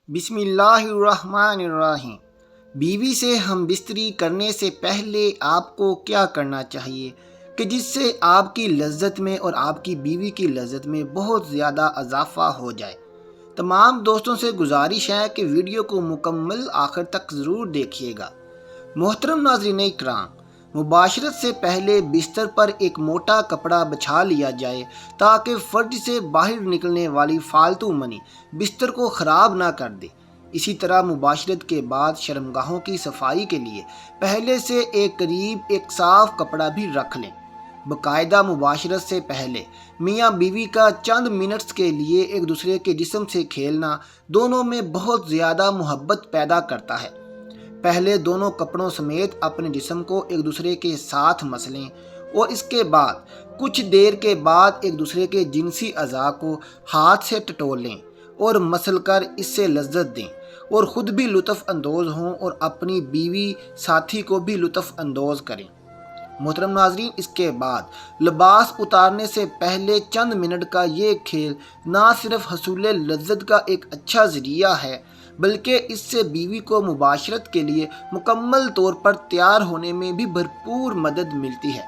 بسم اللہ الرحمن الرحیم۔ بیوی سے ہم بستری کرنے سے پہلے آپ کو کیا کرنا چاہیے کہ جس سے آپ کی لذت میں اور آپ کی بیوی کی لذت میں بہت زیادہ اضافہ ہو جائے؟ تمام دوستوں سے گزارش ہے کہ ویڈیو کو مکمل آخر تک ضرور دیکھیے گا۔ محترم ناظرین اکرام، مباشرت سے پہلے بستر پر ایک موٹا کپڑا بچھا لیا جائے تاکہ فرج سے باہر نکلنے والی فالتو منی بستر کو خراب نہ کر دے۔ اسی طرح مباشرت کے بعد شرمگاہوں کی صفائی کے لیے پہلے سے ایک صاف کپڑا بھی رکھ لیں۔ باقاعدہ مباشرت سے پہلے میاں بیوی کا چند منٹس کے لیے ایک دوسرے کے جسم سے کھیلنا دونوں میں بہت زیادہ محبت پیدا کرتا ہے۔ پہلے دونوں کپڑوں سمیت اپنے جسم کو ایک دوسرے کے ساتھ مسلیں اور اس کے بعد کچھ دیر کے بعد ایک دوسرے کے جنسی اعضاء کو ہاتھ سے ٹٹول لیں اور مسل کر اس سے لذت دیں اور خود بھی لطف اندوز ہوں اور اپنی بیوی ساتھی کو بھی لطف اندوز کریں۔ محترم ناظرین، اس کے بعد لباس اتارنے سے پہلے چند منٹ کا یہ کھیل نہ صرف حصول لذت کا ایک اچھا ذریعہ ہے بلکہ اس سے بیوی کو مباشرت کے لیے مکمل طور پر تیار ہونے میں بھی بھرپور مدد ملتی ہے۔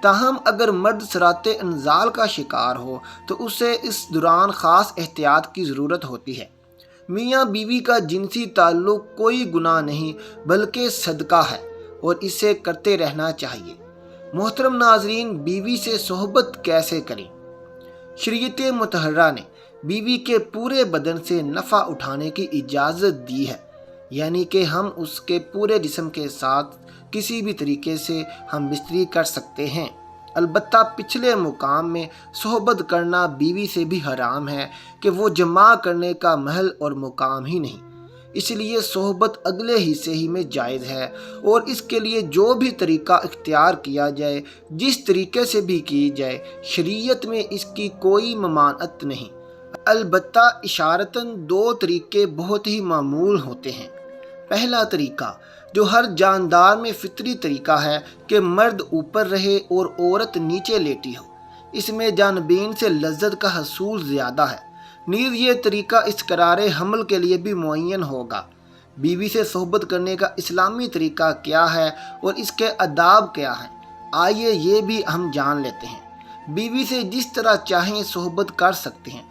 تاہم اگر مرد سرات انزال کا شکار ہو تو اسے اس دوران خاص احتیاط کی ضرورت ہوتی ہے۔ میاں بیوی کا جنسی تعلق کوئی گناہ نہیں بلکہ صدقہ ہے اور اسے کرتے رہنا چاہیے۔ محترم ناظرین، بیوی سے صحبت کیسے کریں؟ شریعت مطہرہ نے بیوی کے پورے بدن سے نفع اٹھانے کی اجازت دی ہے، یعنی کہ ہم اس کے پورے جسم کے ساتھ کسی بھی طریقے سے ہم بستری کر سکتے ہیں۔ البتہ پچھلے مقام میں صحبت کرنا بیوی سے بھی حرام ہے کہ وہ جماع کرنے کا محل اور مقام ہی نہیں، اس لیے صحبت اگلے حصے ہی میں جائز ہے اور اس کے لیے جو بھی طریقہ اختیار کیا جائے، جس طریقے سے بھی کی جائے، شریعت میں اس کی کوئی ممانعت نہیں۔ البتہ اشارتاً دو طریقے بہت ہی معمول ہوتے ہیں۔ پہلا طریقہ جو ہر جاندار میں فطری طریقہ ہے کہ مرد اوپر رہے اور عورت نیچے لیٹی ہو، اس میں جانبین سے لذت کا حصول زیادہ ہے۔ نیز یہ طریقہ اس قرار حمل کے لیے بھی معین ہوگا۔ بیوی سے صحبت کرنے کا اسلامی طریقہ کیا ہے اور اس کے آداب کیا ہیں، آئیے یہ بھی ہم جان لیتے ہیں۔ بیوی سے جس طرح چاہیں صحبت کر سکتے ہیں،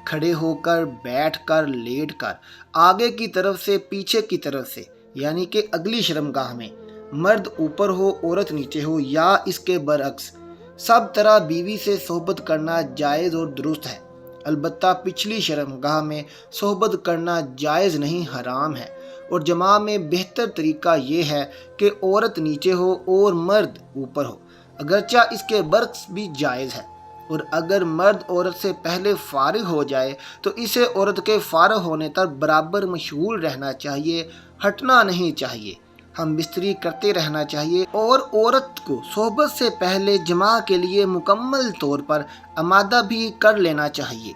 کھڑے ہو کر، بیٹھ کر، لیٹ کر، آگے کی طرف سے، پیچھے کی طرف سے، یعنی کہ اگلی شرمگاہ میں، مرد اوپر ہو عورت نیچے ہو یا اس کے برعکس، سب طرح بیوی سے صحبت کرنا جائز اور درست ہے۔ البتہ پچھلی شرمگاہ میں صحبت کرنا جائز نہیں، حرام ہے، اور جماع میں بہتر طریقہ یہ ہے کہ عورت نیچے ہو اور مرد اوپر ہو، اگرچہ اس کے برعکس بھی جائز ہے۔ اور اگر مرد عورت سے پہلے فارغ ہو جائے تو اسے عورت کے فارغ ہونے تک برابر مشغول رہنا چاہیے، ہٹنا نہیں چاہیے، ہم بستری کرتے رہنا چاہیے اور عورت کو صحبت سے پہلے جماع کے لیے مکمل طور پر آمادہ بھی کر لینا چاہیے۔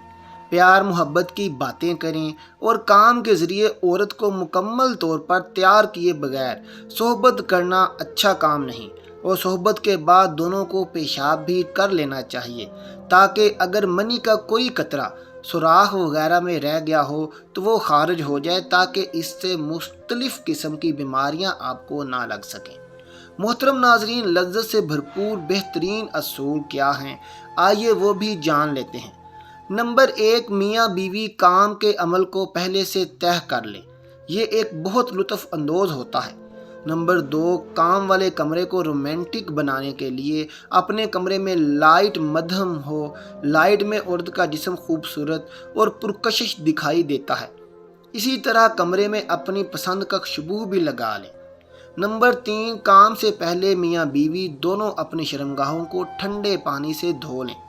پیار محبت کی باتیں کریں اور کام کے ذریعے عورت کو مکمل طور پر تیار کیے بغیر صحبت کرنا اچھا کام نہیں، اور صحبت کے بعد دونوں کو پیشاب بھی کر لینا چاہیے تاکہ اگر منی کا کوئی قطرہ سوراخ وغیرہ میں رہ گیا ہو تو وہ خارج ہو جائے تاکہ اس سے مختلف قسم کی بیماریاں آپ کو نہ لگ سکیں۔ محترم ناظرین، لذت سے بھرپور بہترین اصول کیا ہیں، آئیے وہ بھی جان لیتے ہیں۔ نمبر 1، میاں بیوی کام کے عمل کو پہلے سے طے کر لیں، یہ ایک بہت لطف اندوز ہوتا ہے۔ نمبر 2، کام والے کمرے کو رومانٹک بنانے کے لیے اپنے کمرے میں لائٹ مدھم ہو۔ لائٹ میں عورت کا جسم خوبصورت اور پرکشش دکھائی دیتا ہے، اسی طرح کمرے میں اپنی پسند کا خوشبو بھی لگا لیں۔ نمبر 3، کام سے پہلے میاں بیوی دونوں اپنی شرمگاہوں کو ٹھنڈے پانی سے دھو لیں،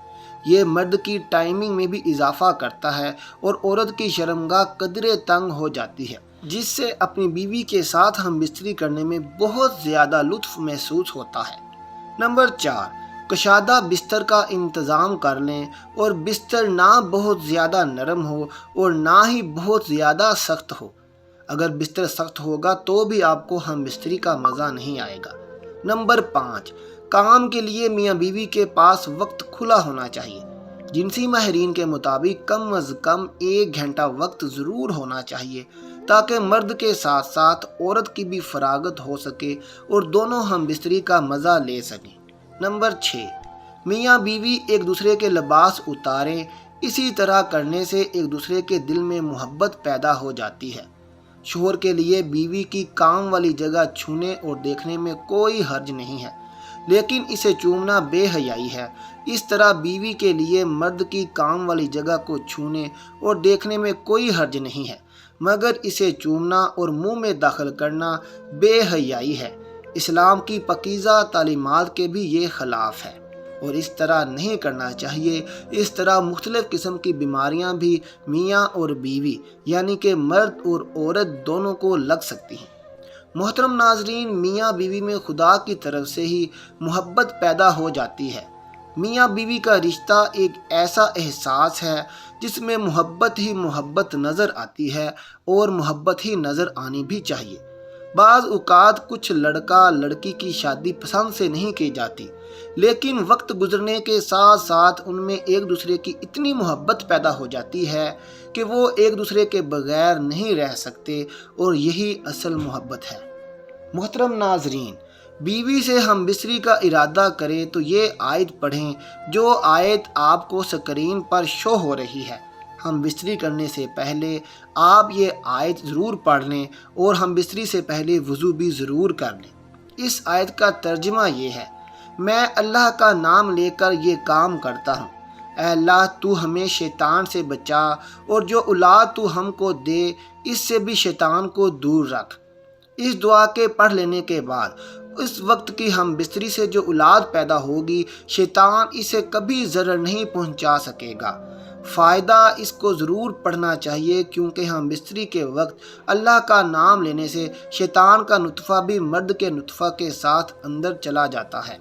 یہ مرد کی ٹائمنگ میں بھی اضافہ کرتا ہے اور عورت کی شرمگاہ قدرے تنگ ہو جاتی ہے، جس سے اپنی بیوی کے ساتھ ہم بستری کرنے میں بہت زیادہ لطف محسوس ہوتا ہے۔ نمبر 4، کشادہ بستر کا انتظام کر لیں اور بستر نہ بہت زیادہ نرم ہو اور نہ ہی بہت زیادہ سخت ہو۔ اگر بستر سخت ہوگا تو بھی آپ کو ہم بستری کا مزہ نہیں آئے گا۔ نمبر 5، کام کے لیے میاں بیوی کے پاس وقت کھلا ہونا چاہیے۔ جنسی ماہرین کے مطابق کم از کم 1 گھنٹہ وقت ضرور ہونا چاہیے تاکہ مرد کے ساتھ ساتھ عورت کی بھی فراغت ہو سکے اور دونوں ہم بستری کا مزہ لے سکیں۔ نمبر 6، میاں بیوی ایک دوسرے کے لباس اتاریں۔ اسی طرح کرنے سے ایک دوسرے کے دل میں محبت پیدا ہو جاتی ہے۔ شوہر کے لیے بیوی کی کام والی جگہ چھونے اور دیکھنے میں کوئی حرج نہیں ہے، لیکن اسے چومنا بے حیائی ہے۔ اس طرح بیوی کے لیے مرد کی کام والی جگہ کو چھونے اور دیکھنے میں کوئی حرج نہیں ہے، مگر اسے چومنا اور منہ میں داخل کرنا بے حیائی ہے۔ اسلام کی پاکیزہ تعلیمات کے بھی یہ خلاف ہے اور اس طرح نہیں کرنا چاہیے۔ اس طرح مختلف قسم کی بیماریاں بھی میاں اور بیوی یعنی کہ مرد اور عورت دونوں کو لگ سکتی ہیں۔ محترم ناظرین، میاں بیوی میں خدا کی طرف سے ہی محبت پیدا ہو جاتی ہے۔ میاں بیوی کا رشتہ ایک ایسا احساس ہے جس میں محبت ہی محبت نظر آتی ہے اور محبت ہی نظر آنی بھی چاہیے۔ بعض اوقات کچھ لڑکا لڑکی کی شادی پسند سے نہیں کی جاتی، لیکن وقت گزرنے کے ساتھ ساتھ ان میں ایک دوسرے کی اتنی محبت پیدا ہو جاتی ہے کہ وہ ایک دوسرے کے بغیر نہیں رہ سکتے، اور یہی اصل محبت ہے۔ محترم ناظرین، بیوی سے ہم بستری کا ارادہ کریں تو یہ آیت پڑھیں جو آیت آپ کو اسکرین پر شو ہو رہی ہے۔ ہم بستری کرنے سے پہلے آپ یہ آیت ضرور پڑھ لیں اور ہم بستری سے پہلے وضو بھی ضرور کر لیں۔ اس آیت کا ترجمہ یہ ہے: میں اللہ کا نام لے کر یہ کام کرتا ہوں۔ اے اللہ، تو ہمیں شیطان سے بچا اور جو اولاد تو ہم کو دے اس سے بھی شیطان کو دور رکھ۔ اس دعا کے پڑھ لینے کے بعد اس وقت کی ہم بستری سے جو اولاد پیدا ہوگی، شیطان اسے کبھی ضرر نہیں پہنچا سکے گا۔ فائدہ اس کو ضرور پڑھنا چاہیے، کیونکہ ہم بستری کے وقت اللہ کا نام لینے سے شیطان کا نطفہ بھی مرد کے نطفہ کے ساتھ اندر چلا جاتا ہے۔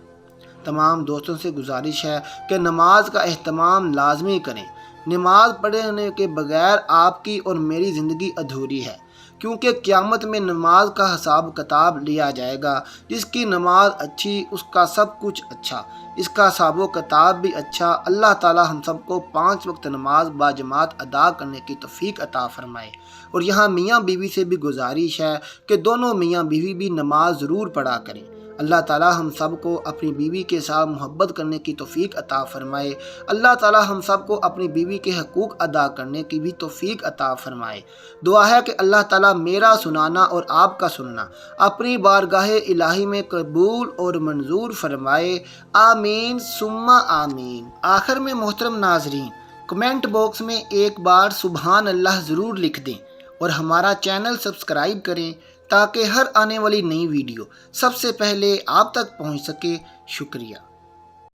تمام دوستوں سے گزارش ہے کہ نماز کا اہتمام لازمی کریں۔ نماز پڑھنے کے بغیر آپ کی اور میری زندگی ادھوری ہے، کیونکہ قیامت میں نماز کا حساب کتاب لیا جائے گا۔ جس کی نماز اچھی اس کا سب کچھ اچھا، اس کا حساب و کتاب بھی اچھا۔ اللہ تعالی ہم سب کو 5 وقت نماز باجماعت ادا کرنے کی توفیق عطا فرمائے۔ اور یہاں میاں بیوی سے بھی گزارش ہے کہ دونوں میاں بیوی بھی نماز ضرور پڑھا کریں۔ اللہ تعالی ہم سب کو اپنی بیوی کے ساتھ محبت کرنے کی توفیق عطا فرمائے۔ اللہ تعالی ہم سب کو اپنی بیوی کے حقوق ادا کرنے کی بھی توفیق عطا فرمائے۔ دعا ہے کہ اللہ تعالی میرا سنانا اور آپ کا سننا اپنی بارگاہ الہی میں قبول اور منظور فرمائے۔ آمین ثم آمین۔ آخر میں محترم ناظرین، کمنٹ باکس میں ایک بار سبحان اللہ ضرور لکھ دیں اور ہمارا چینل سبسکرائب کریں تاکہ ہر آنے والی نئی ویڈیو سب سے پہلے آپ تک پہنچ سکے۔ شکریہ۔